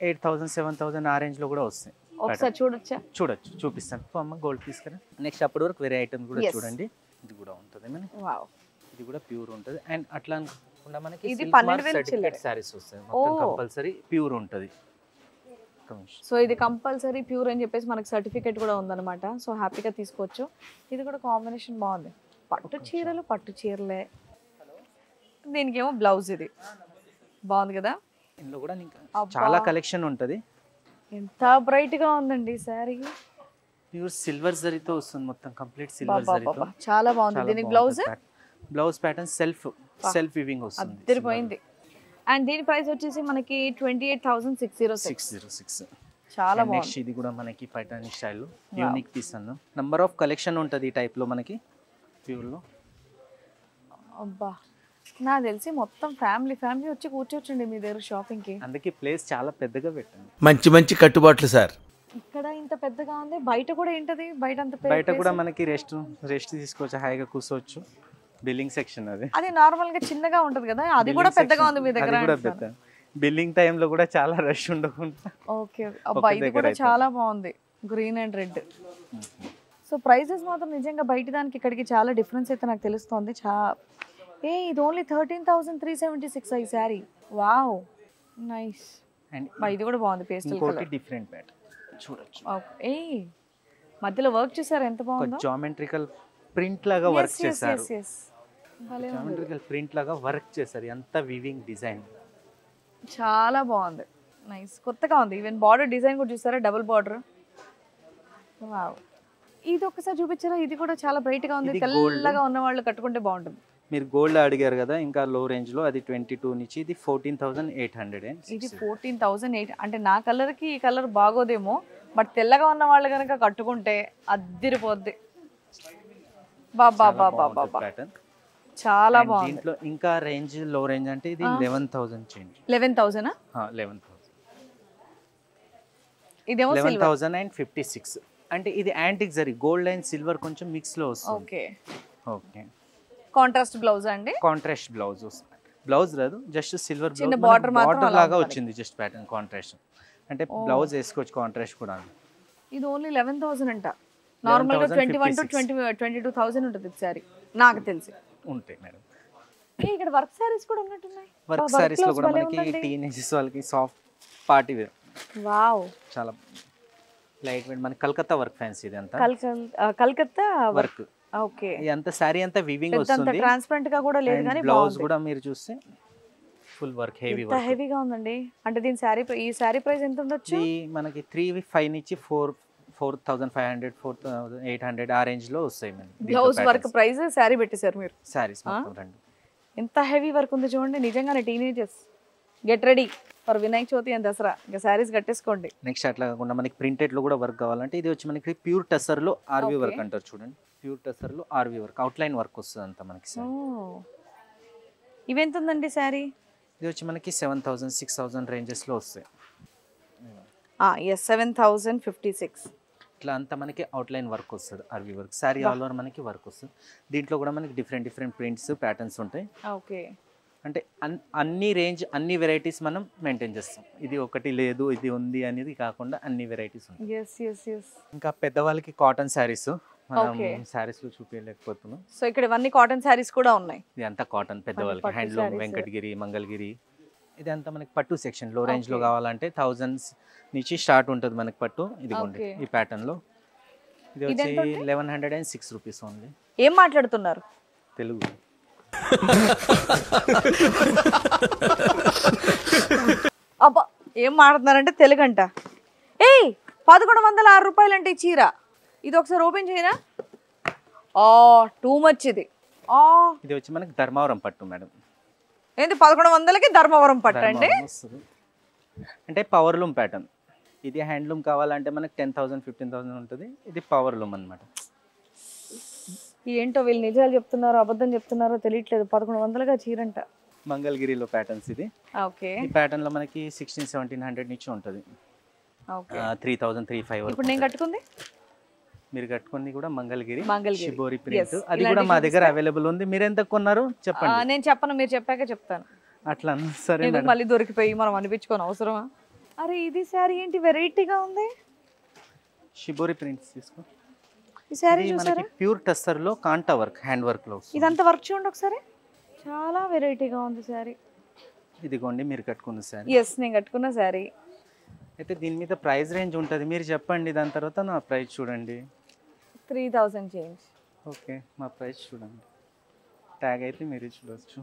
8,000, 7,000 ఆ రేంజ్ లో కూడా వస్తాయి. ఒకసారి చూడొచ్చా? చూడొచ్చు, చూపిస్తాను. అమ్మ గోల్డ్ తీసుకురా. నెక్స్ట్ అప్పటి వరకు వేరే ఐటమ్ కూడా చూడండి. ఇది కూడా ఉంటుంది మనకి. వావ్, ఇది కూడా ప్యూర్ ఉంటుంది. అండ్ అట్లా అనుకుండా మనకి ఇది 12,000 సారీస్ వస్తాయి. మొత్తం కంపల్సరీ ప్యూర్ ఉంటుంది. సో ఇది కంపల్సరీ ప్యూర్ అని చెప్పేసి మనకి సర్టిఫికేట్ కూడా ఉందన్నమాట. సో హ్యాపీగా తీసుకోవచ్చు. ఇది కూడా కాంబినేషన్ బాగుంది. పట్టు చీరలే. దీనికేమో బ్లౌజ్. ఇది బాగుంది కదా. ఇందులో కూడా చాలా కలెక్షన్ ఉంటుంది. ఎంత బ్రైట్ గా ఉందండి సారీ. ప్యూర్ సిల్వర్ జరీతో వస్తుంది, మొత్తం కంప్లీట్ సిల్వర్ జరీతో. చాలా బాగుంది. దీనికి బ్లౌజ్ ప్యాటర్న్ సెల్ఫ్ వీవింగ్ వస్తుంది. అదిరిపోయింది. అండ్ దీని ప్రైస్ వచ్చేసి మనకి 28,606. చాలా బాగుంది. నెక్స్ట్ ఇది కూడా మనకి పైటాని స్టైల్ యూనిక్ పీస్ అన్న. నంబర్ ఆఫ్ కలెక్షన్ ఉంటుంది ఈ టైప్ లో మనకి ప్యూర్ లో. అబ్బా, నాకు తెలిసి మొత్తం ఫ్యామిలీ వచ్చి కూర్చోవచ్చండి మీ దగ్గర షాపింగ్ కి. అందుకే ప్లేస్ చాలా పెద్దగా పెట్టండి. మంచి కట్టుబాట్లు సార్. ఇక్కడ ఇంత పెద్దగా ఉంది. బయట కూడా ఏంటది? బయట కూడా మనకి రెస్ట్ తీసుకోవచ్చు, హాయిగా కూర్చోవచ్చు. బిల్లింగ్ సెక్షన్ అది నార్మల్ గా చిన్నగా ఉంటది కదా, అది కూడా పెద్దగా ఉంది మీ దగ్గర. బిల్లింగ్ టైం లో కూడా చాలా రష్ ఉండకుండా. ఓకే. అబ్బా, ఇది కూడా చాలా బాగుంది, green and red. So prices మాత్రం నిజంగా బయట దానికి ఇక్కడికి చాలా డిఫరెన్స్ అయితే నాకు తెలుస్తుంది. ఇది ఓన్లీ 13,376 ఈ సారీ. Wow, nice. అండ్ ఇది కూడా బాగుంది, పేస్టల్ కలర్, డిఫరెంట్ ప్యాటర్న్ చూడొచ్చు. మధ్యలో వర్క్ చేశారు, ఎంత బాగుందో. జామెట్రికల్ ప్రింట్ లాగా వర్క్ చేశారు. జామెట్రికల్ ప్రింట్ లాగా వర్క్ చేశారు. ఎంత వీవింగ్ డిజైన్ చాలా బాగుంది, నైస్, కొత్తగా ఉంది. ఈవెన్ బార్డర్ డిజైన్ కూడా చూసారా, డబుల్ బార్డర్. వావ్, ఇది ఒకసారి చూపించారా? ఇది కూడా చాలా బ్రైట్ గా ఉంది. తెల్లగా ఉన్న వాళ్ళు కట్టుకుంటే బాగుంటుంది. మీరు గోల్డ్ అడిగారు కదా, ఇంకా లో రేంజ్ లో అది 22 నుంచి ఇది 14,800. ఇది 14,800. అంటే నా కలర్ కి ఈ కలర్ బాగోదేమో, బట్ తెల్లగా ఉన్న వాళ్ళు కనుక కట్టుకుంటే అద్దిరిపోద్ది. బాబా చాలా బాగుంది. దీంట్లో ఇంకా రేంజ్ లో రేంజ్ అంటే ఇది 11,000 చేంజ్. 11,000. 11,000. ఇదేమో 11,056. అంటే ఇది antique zari, gold and silver కొంచెం మిక్స్ లో వస్తుంది. Okay okay. కాంట్రాస్ట్ బ్లౌజ్ అండి? కాంట్రాస్ట్ బ్లౌజ్ వస్తుంది. బ్లౌజ్ రాదు, జస్ట్ సిల్వర్ చిన్న బార్డర్ మాత్రం లాగా వచ్చింది, జస్ట్ ప్యాటర్న్ కాంట్రాస్ట్. అంటే బ్లౌజ్ వేసుకోవచ్చు కాంట్రాస్ట్ కూడా. ఇది ఓన్లీ 11,000 అంట. నార్మల్ గా 21 to 22,000 ఉంటుంది సారీ నాకు తెలిసి. ఉంటాయి మేడం. ఇక్కడ వర్క్ సారీస్ కూడా ఉన్నట్టున్నాయి. వర్క్ సారీస్ లో కూడా మనకి టీనేజర్స్ వాళ్ళకి సాఫ్ట్ పార్టీ వేర్. వావ్, చాలా లైట్ వెయిట్. మన కలకత్తా వర్క్ ఫ్యాన్సీ ఇది అంతా. కలకత్తా వర్క్. ఓకే. ఇదంతా సారీ అంతా వీవింగ్ వస్తుంది. ట్రాన్స్పరెంట్ గా కూడా లేదు కానీ బ్లౌజ్ కూడా మీరు చూస్తే ఫుల్ వర్క్, హెవీ వర్క్. హెవీగా ఉందండి. అంటే దీని ఈ సారీ ప్రైస్ ఎంత ఉండొచ్చు? ఇది మనకి 3,500 నుంచి 4,500, 4,800 ఆ రేంజ్ లో వస్తాయి. బ్లౌజ్ వర్క్ ప్రైస్ సారీ పెట్టేశారు మీరు. సారీస్ మొత్తం రండి. ఎంత హెవీ వర్క్ ఉంది చూడండి. నిజంగానే teenagers get ready. For Vinayaka Chavithi and Dasara ఇంకా శారీస్ కట్టేసుకోండి. నెక్స్ట్ అట్లా కాకుండా మనకి ప్రింటెడ్లో కూడా వర్క్ కావాలంటే ఇది వచ్చి మనకి ప్యూర్ టస్సర్లో ఆర్వీ వర్క్ అంటారు చూడండి. ప్యూర్ టస్సర్లో ఆర్వీ వర్క్, అవుట్లైన్ వర్క్ వస్తుంది అంతా మనకి. ఇవెంత ఉందండి శారీ? ఇది వచ్చి మనకి 7,000 6,000 రేంజెస్లో వస్తాయి. ఎస్ 7,056. ఇట్లా అంతా మనకి అవుట్లైన్ వర్క్ వస్తుంది, ఆర్వీ వర్క్. శారీ ఆల్ ఓవర్ మనకి వర్క్ వస్తుంది. దీంట్లో కూడా మనకి డిఫరెంట్ ప్రింట్స్ ప్యాటర్న్స్ ఉంటాయి. ఓకే, అంటే అన్ని రేంజ్ అన్ని వెరైటీస్ మనం మెయింటైన్ చేస్తాం. ఇది ఒకటి లేదు ఇది ఉంది అనేది కాకుండా అన్ని వెరైటీస్ ఉంటాయి. Yes yes yes. ఇంకా పెద్దవాళ్ళకి కాటన్ శారీస్ మనం శారీస్లో చూపించలేకపోతున్నాం. సో ఇక్కడ ఇవన్నీ కాటన్ శారీస్ కూడా ఉన్నాయి. ఇది అంతా కాటన్ పెద్దవాళ్ళకి, హ్యాండ్లూమ్, వెంకటగిరి, మంగళగిరి. ఇది అంతా మనకి పట్టు సెక్షన్ లో రేంజ్ లో కావాలంటే 1000s నుంచి స్టార్ట్ ఉంటుంది మనకి పట్టు. ఇదిగోండి ఈ ప్యాటర్న్ లో. ఇది వచ్చి 1106 రూపీస్ ఓన్లీ. ఏం మాట్లాడుతున్నారు? తెలుగు. అబ్బా ఏం మాట్లాడుతున్నారంటే తెలుగు అంట. 1106 రూపాయలు అంటే ఈ చీర. ఇది ఒకసారి ఓపెన్ చేయరా? టూ మచ్ ఇది. ఇది వచ్చి మనకి ధర్మవరం పట్టు మేడం. ఏంది 1100కి ధర్మవరం పట్టు అండి? అంటే పవర్ లూమ్ ప్యాటర్న్. ఇది హ్యాండ్లూమ్ కావాలంటే మనకి 10,000 15,000 ఉంటుంది. ఇది పవర్ లూమ్ అనమాట. ఏంటో వీళ్ళు నిజాలు చెప్తున్నారో అబద్ధం చెప్తున్నారో తెలియట్లేదు. 1100గా చీరంట. మంగళగిరిలో ప్యాటర్న్స్ ఇది. ఓకే, ఈ ప్యాటర్న్ లో మనకి 1600-1700 నుంచి ఉంటుంది. 3,000 3,500 ఇప్పుడు నేను కట్టుకుంది. మీరు కట్టుకుంది కూడా మంగళగిరి మంగళగిరి షిబోరి ప్రింట్. అది కూడా మా దగ్గర అవైలబుల్ ఉంది. మీరు ఎంత కొన్నారు చెప్పండి. నేను చెప్పను, మీరు చెప్పాక చెప్తాను. అట్లా సరే. మళ్ళీ దొరికిపోయి మనం అనిపించుకోని అవసరమా? అరే ఇది శారీ ఏంటి వెరైటీగా ఉంది. షిబోరి ప్రింట్స్ తీసుకో. ఈ శారీ చూసారా? ప్యూర్ టస్సర్ లో కాంటా వర్క్, హ్యాండ్ వర్క్ లో. ఇదంతా వర్క్ చూడండి ఒకసారి. చాలా వెరైటీగా ఉంది శారీ. ఇదిగోండి మీరు కట్టుకున్న శారీ. ఎస్ నేను కట్టుకున్న శారీ. అయితే దీని మీద ప్రైస్ రేంజ్ ఉంటుంది, మీరు చెప్పండి. దాని తర్వాత నా ప్రైస్ చూడండి. 3,000 చేంజ్. ఓకే, మా ప్రైస్ చూడండి. ట్యాగ్ అయితే మీరు చూడవచ్చు.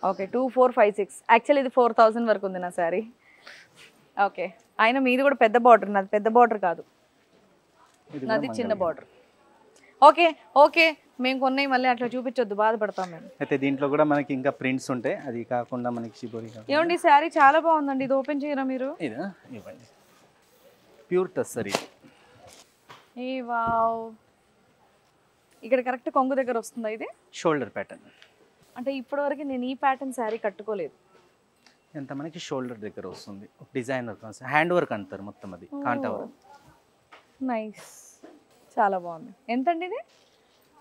ఓకే 2456. యాక్చువల్లీ ఇది 4,000 వరకు ఉంది నా శారీ. ఓకే, అయినా మీది కూడా పెద్ద బార్డర్, నాది పెద్ద బార్డర్ కాదు, నాది చిన్న బార్డర్. ఓకే ఓకే, మేము కొన్నాయి మళ్ళీ అట్లా చూపించొద్దు, బాధపడతాం మేము. అయితే దీంట్లో కూడా మనకి ఇంకా ప్రింట్స్ ఉంటాయి. అది కాకుండా మనకి షిబోరి. ఏమండి ఈ శారీ చాలా బాగుందండి, ఇది ఓపెన్ చేయరా మీరు? ఇదా ఇవ్వండి. ప్యూర్ టస్సర్ ఇది. ఏ వావ్, ఇక్కడ కరెక్ట్ కొంగు దగ్గర వస్తుందా ఇది? Shoulder pattern. అంటే ఇప్పటివరకు నేను ఈ ప్యాటర్న్ శారీ కట్టుకోలేదు. ఎంత మనకి షోల్డర్ దగ్గర వస్తుంది. డిజైనర్ హ్యాండ్ వర్క్ అంటారు మొత్తం, అది కాంటా వర్క్. నైస్, చాలా బాగుంది. ఎంతండి ఇది?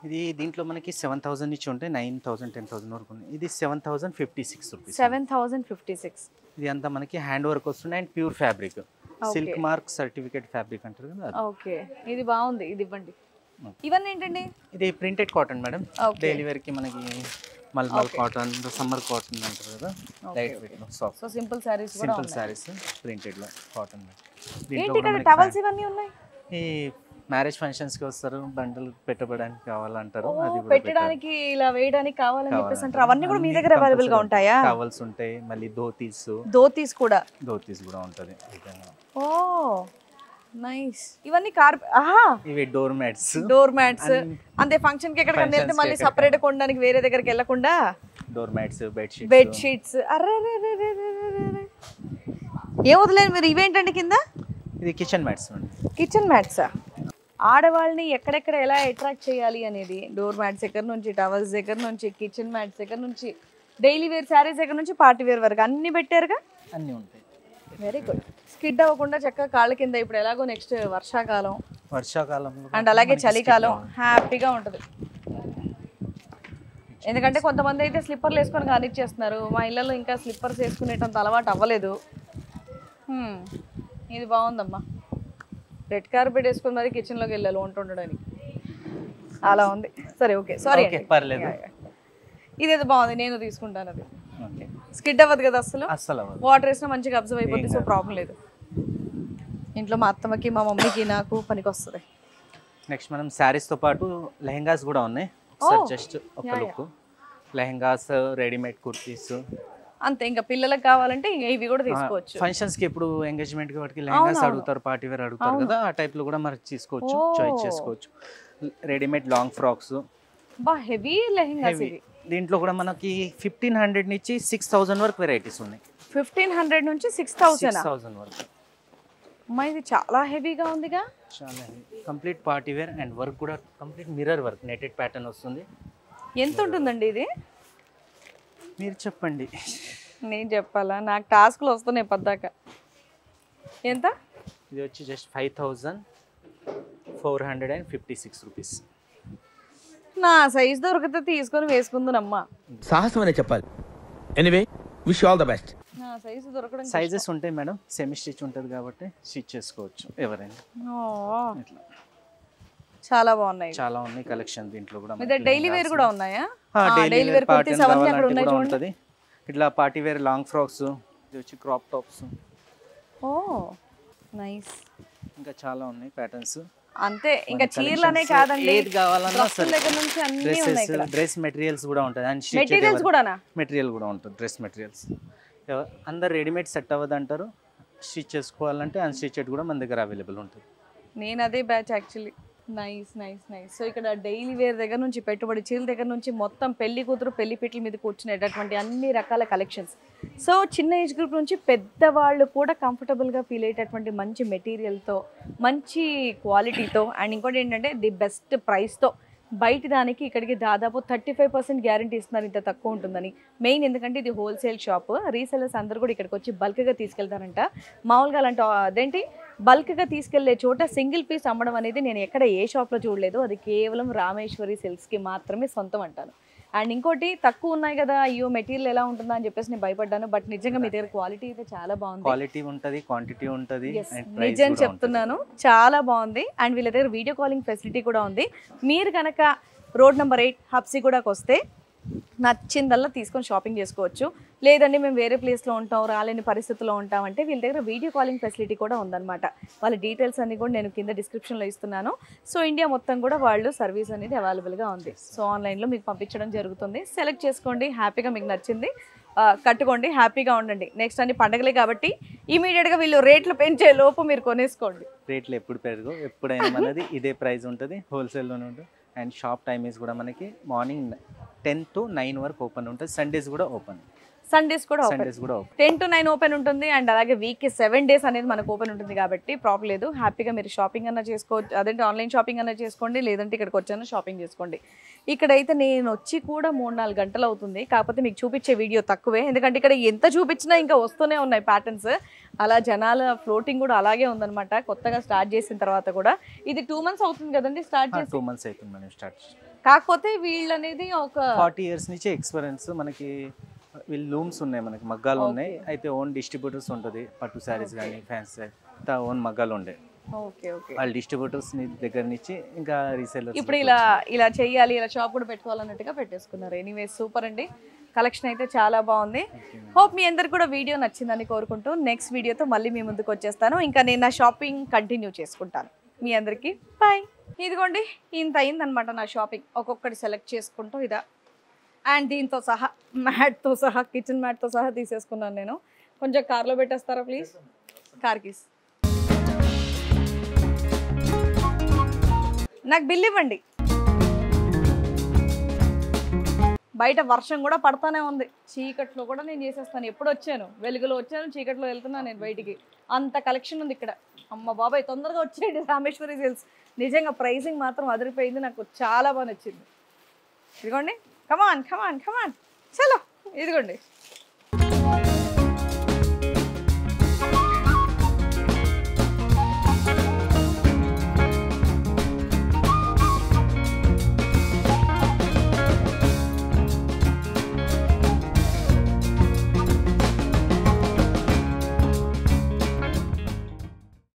ఇది దీంట్లో మనకి 7,000 నుంచి ఉంటే 9,000 10,000 వరకు ఉంది. ఇది 7,056 రూపీస్. 7,056. ఇది అంతా మనకి హ్యాండ్ వర్క్ వస్తుంది and pure fabric, silk mark certificate fabric అంటారు కదా. ఓకే, ఇది బాగుంది, ఇది ఇవ్వండి. ఇవన్నీ ఏంటండి? ఇది printed cotton madam. Daily wear కి మనకి మల్మల్ కాటన్, సమ్మర్ కాటన్ అంటారు కదా, లైట్ వెయిట్ లో సాఫ్ట్. సో సింపుల్ సారీస్ కూడా సింపుల్ సారీస్ ప్రింటెడ్ లో కాటన్. ఏంటి ఇక్కడ టవల్స్ ఇవన్నీ ఉన్నాయి? ఈ మ్యారేజ్ ఫంక్షన్స్ కి వస్తారు, బండలు పెట్టడానికి కావాలంటారు, అది కూడా పెట్టడానికి ఇలా వేయడానికి కావాలని చెప్పేసి అంటారు. అవన్నీ కూడా మీ దగ్గర అవైలబుల్ గా ఉంటాయా? టవల్స్ ఉంటాయి, మళ్ళీ ధోతీస్ కూడా ఉంటది. ఓ నైస్. ఇవన్నీ ఇవి డోర్ మ్యాట్స్ అంతే. ఫంక్షన్ కి ఎక్కడికైనా వెళ్తే మళ్ళీ సెపరేట్ కొనడానికి వేరే దగ్గరికి వెళ్ళకుండా door mats, bed sheets. Array ఏం వదిలేదు మీరు. ఇవేంటండి కింద? ఇది కిచెన్ మ్యాట్స్. కిచెన్ మ్యాట్సా? ఆడవాళ్ళని ఎక్కడెక్కడ ఎలా అట్రాక్ట్ చేయాలి అనేది, డోర్ మ్యాట్స్ దగ్గర నుంచి, టవల్స్ దగ్గర నుంచి, కిచెన్ మ్యాట్స్ దగ్గర నుంచి, డైలీ వేర్ శారీస్ దగ్గర నుంచి పార్టీ వేర్ వరకు అన్ని పెట్టారుగా. అన్ని ఉంటాయి. Very good. స్కిడ్ అవ్వకుండా చక్కగా కాళ్ళ కింద. ఇప్పుడు ఎలాగో నెక్స్ట్ వర్షాకాలంలో అండ్ అలాగే చలికాలం హ్యాపీగా ఉంటుంది. ఎందుకంటే కొంతమంది అయితే స్లిప్పర్లు వేసుకొని కానిచ్చేస్తున్నారు. మా ఇళ్ళలో ఇంకా స్లిప్పర్స్ వేసుకునేటంత అలవాటు అవ్వలేదు. ఇది బాగుందమ్మా. రెడ్ కార్పెట్ వేసుకొని మరి కిచెన్లోకి వెళ్ళాలి వంట ఉండడానికి, అలా ఉంది. సరే ఓకే, సారీ పర్లేదు. ఇదేదో బాగుంది, నేను తీసుకుంటాను. అది స్కిడ్ అవ్వదు కదా అసలు. వాటర్ వేసినా మంచిగా అబ్జర్వ్ అయిపోతుంది, సో ప్రాబ్లం లేదు. ఇంట్లో మా అత్తమ్మకి, మా మమ్మీకి, నాకు పనికి వస్తుంది. నెక్స్ట్ మనం శారీస్ తో పాటు లెహంగాస్ కూడా ఉన్నాయి. జస్ట్ ఒక లుక్. లెహంగాస్, రెడీమేడ్ కుర్తీస్ అంతే. ఇంకా పిల్లలకు కావాలంటే ఇవి కూడా తీసుకోవచ్చు. ఫంక్షన్స్ కి ఇప్పుడు ఎంగేజ్మెంట్ కి వాటికి లెహంగాస్ అడుగుతారు, పార్టీ వేర్ అడుగుతారు కదా, ఆ టైప్ లో కూడా మరి తీసుకోవచ్చు, చాయిస్ చేసుకోవచ్చు. Readymade long frocks, heavy lehengas ఇవి. దీంట్లో కూడా మనకి 1,500 నుంచి 6,000 వరకు వెరైటీస్ ఉన్నాయి. 1500 నుంచి 6000. 6000 వరకు. అమ్మా ఇది చాలా హెవీగా ఉందిగా. చాలా complete party wear and work కూడా complete mirror work netted pattern వస్తుంది. ఎంత ఉంటుందండి ఇది? మీరు చెప్పండి. నేను చెప్పాలా? నాకు టాస్క్లు వస్తున్నాయి పద్దాక. ఎంత? ఇది వచ్చి జస్ట్ 5456 రూపీస్. నా సైజ్ దొరికితే తీసుకొని వేసుకుందునమ్మా. సాహసం అనే చెప్పాలి. Anyway wish all the best. నా సైజు దొరకడం సైజెస్ ఉంటాయి మేడం, సెమీ స్టిచ్ ఉంటుంది కాబట్టి స్టిచ్ చేసుకోవచ్చు ఎవరైనా. ఇట్లా చాలా బాగున్నాయి. చాలా ఉన్నాయి కలెక్షన్ దీంట్లో కూడా. మీ దగ్గర డైలీ వేర్ కూడా ఉన్నాయా? డైలీ వేర్ కుర్తీస్ అవన్నీ అక్కడ ఉన్నాయి చూడండి. ఉంటుంది. ఇట్లా పార్టీ వేర్ లాంగ్ ఫ్రాక్స్, ఇది వచ్చి క్రాప్ టాప్స్. ఓ నైస్. ఇంకా చాలా ఉన్నాయి ప్యాటర్న్స్. అంతే, ఇంకా చీరలనే కాదండి, ఏది కావాలన్నా డ్రెస్సుల దగ్గర నుంచి అన్నీ ఉన్నాయి ఇక్కడ. డ్రెస్ మెటీరియల్స్ కూడా ఉంటుంది. అండ్ మెటీరియల్స్ కూడానా? మెటీరియల్ కూడా ఉంటుంది, డ్రెస్ మెటీరియల్స్. అందరు రెడీమేడ్ సెట్ అవ్వదు అంటారు, స్టిచ్ చేసుకోవాలంటే అన్స్టిచ్డ్ కూడా మన దగ్గర అవైలబుల్ ఉంటుంది. నేను అదే batch actually. Nice nice nice. So ఇక్కడ డైలీ వేర్ దగ్గర నుంచి పెట్టుబడి చీరల దగ్గర నుంచి మొత్తం పెళ్లి కూతురు పెళ్లి పీటల మీద కూర్చునేటటువంటి అన్ని రకాల కలెక్షన్స్. సో చిన్న ఏజ్ గ్రూప్ నుంచి పెద్దవాళ్ళు కూడా కంఫర్టబుల్గా ఫీల్ అయ్యేటటువంటి మంచి మెటీరియల్తో, మంచి క్వాలిటీతో, అండ్ ఇంకోటి ఏంటంటే ది బెస్ట్ ప్రైస్తో. బయట దానికి ఇక్కడికి దాదాపు 35% గ్యారంటీ ఇస్తున్నారు ఇంత తక్కువ ఉంటుందని. మెయిన్ ఎందుకంటే ఇది హోల్సేల్ షాప్, రీసెలర్స్ అందరూ కూడా ఇక్కడికి వచ్చి బల్క్గా తీసుకెళ్తారంట. మామూలుగా అలాంటి అదేంటి బల్క్గా తీసుకెళ్లే చోట సింగిల్ పీస్ అమ్మడం అనేది నేను ఎక్కడ ఏ షాప్లో చూడలేదు. అది కేవలం రామేశ్వరి సిల్క్స్కి మాత్రమే సొంతం అంటాను. అండ్ ఇంకోటి తక్కువ ఉన్నాయి కదా, అయ్యో మెటీరియల్ ఎలా ఉంటుందా అని చెప్పేసి నేను భయపడ్డాను. బట్ నిజంగా మీ దగ్గర క్వాలిటీ అయితే చాలా బాగుంది. క్వాలిటీ ఉంటుంది, క్వాంటిటీ ఉంటుంది. నిజం చెప్తున్నాను, చాలా బాగుంది. అండ్ వీళ్ళ దగ్గర వీడియో కాలింగ్ ఫెసిలిటీ కూడా ఉంది. మీరు కనుక రోడ్ నెంబర్ 8 హబ్సిగూడకు వస్తే నచ్చిందల్లా తీసుకొని షాపింగ్ చేసుకోవచ్చు. లేదండి మేము వేరే ప్లేస్లో ఉంటాం, రాలేని పరిస్థితుల్లో ఉంటాం అంటే వీళ్ళ దగ్గర వీడియో కాలింగ్ ఫెసిలిటీ కూడా ఉందన్నమాట. వాళ్ళ డీటెయిల్స్ అన్ని కూడా నేను కింద డిస్క్రిప్షన్లో ఇస్తున్నాను. సో ఇండియా మొత్తం కూడా వాళ్ళు సర్వీస్ అనేది అవైలబుల్గా ఉంది. సో ఆన్లైన్లో మీకు పంపించడం జరుగుతుంది. సెలెక్ట్ చేసుకోండి, హ్యాపీగా మీకు నచ్చింది కట్టుకోండి, హ్యాపీగా ఉండండి. నెక్స్ట్ అన్ని పండగలే కాబట్టి ఇమీడియట్గా వీళ్ళు రేట్లు పెంచే లోపు మీరు కొనేసుకోండి. రేట్లు ఎప్పుడు పెరుగు, ఎప్పుడైనా మనది ఇదే ప్రైస్ ఉంటుంది, హోల్సేల్లోనే ఉంటుంది. అండ్ షాప్ టైమింగ్స్ కూడా మనకి మార్నింగ్ 10 to 9 వరకు ఓపెన్ ఉంటుంది. సండేస్ కూడా ఓపెన్. సండేస్ కూడా ఓపెన్. 10 to 9 ఓపెన్ ఉంటుంది. అండ్ అలాగే వీక్కి 7 days అనేది మనకు ఓపెన్ ఉంటుంది కాబట్టి ప్రాబ్లం లేదు. హ్యాపీగా మీరు షాపింగ్ అన్నా చేసుకోవచ్చు, అదేంటి ఆన్లైన్ షాపింగ్ అన్నా చేసుకోండి, లేదంటే ఇక్కడికి వచ్చాను షాపింగ్ చేసుకోండి. ఇక్కడైతే నేను వచ్చి కూడా 3-4 గంటలు అవుతుంది. కాకపోతే మీకు చూపించే వీడియో తక్కువే, ఎందుకంటే ఇక్కడ ఎంత చూపించినా ఇంకా వస్తూనే ఉన్నాయి ప్యాటర్న్స్. అలా జనాల ఫ్లోటింగ్ కూడా అలాగే ఉందన్నమాట. కొత్తగా స్టార్ట్ చేసిన తర్వాత కూడా ఇది 2 months అవుతుంది కదండి స్టార్ట్ చేసి? 2 months అవుతుంది మనం స్టార్ట్. కాకపోతే వీళ్ళు అనేది ఒక 40 years నుంచి ఎక్స్పీరియన్స్. మనకి వీళ్ళు లూమ్స్ ఉన్నాయి, మనకి మగ్గాలు ఉన్నాయి. అయితే ఓన్ డిస్ట్రిబ్యూటర్స్ ఉంటుంది, పట్టు శారీస్ కానీ ఫ్యాన్సీ ఓన్ మగ్గాలు ఉండే. Okay okay. వాళ్ళ డిస్ట్రిబ్యూటర్స్ దగ్గర నుంచి ఇంకా రీసెల్లర్స్. ఇప్పుడు ఇలా చేయాలి, ఇలా షాప్ కూడా పెట్టుకోవాలన్నట్టుగా పెట్టేసుకున్నారు. ఎనీవే సూపర్ అండి, కలెక్షన్ అయితే చాలా బాగుంది. హోప్ మీ అందరికి కూడా వీడియో నచ్చిందని కోరుకుంటూ నెక్స్ట్ వీడియోతో మళ్ళీ మీ ముందుకు వచ్చేస్తాను. ఇంకా నేను నా షాపింగ్ కంటిన్యూ చేసుకుంటాను. మీ అందరికీ బాయ్. ఇదిగోండి ఇంత అయిందనమాట నా షాపింగ్. ఒక్కొక్కటి సెలెక్ట్ చేసుకుంటూ ఇదా, అండ్ దీంతో సహా మ్యాట్తో సహా, కిచెన్ మ్యాట్తో సహా తీసేసుకున్నాను నేను. కొంచెం కార్లో పెట్టేస్తారా ప్లీజ్? కార్ కీస్ నాకు బిల్ ఇవ్వండి. బయట వర్షం కూడా పడతానే ఉంది, చీకట్లో కూడా నేను చేసేస్తాను. ఎప్పుడు వచ్చాను, వెలుగులో వచ్చాను, చీకట్లో వెళ్తున్నాను నేను బయటికి. అంత కలెక్షన్ ఉంది ఇక్కడ. అమ్మ బాబాయ్ తొందరగా వచ్చేయండి రామేశ్వరి సిల్క్స్. నిజంగా ప్రైసింగ్ మాత్రం అదిరిపోయింది, నాకు చాలా బాగా నచ్చింది. ఇదిగోండి, కమాన్ కమాన్ కమాన్, చలో ఇదిగోండి.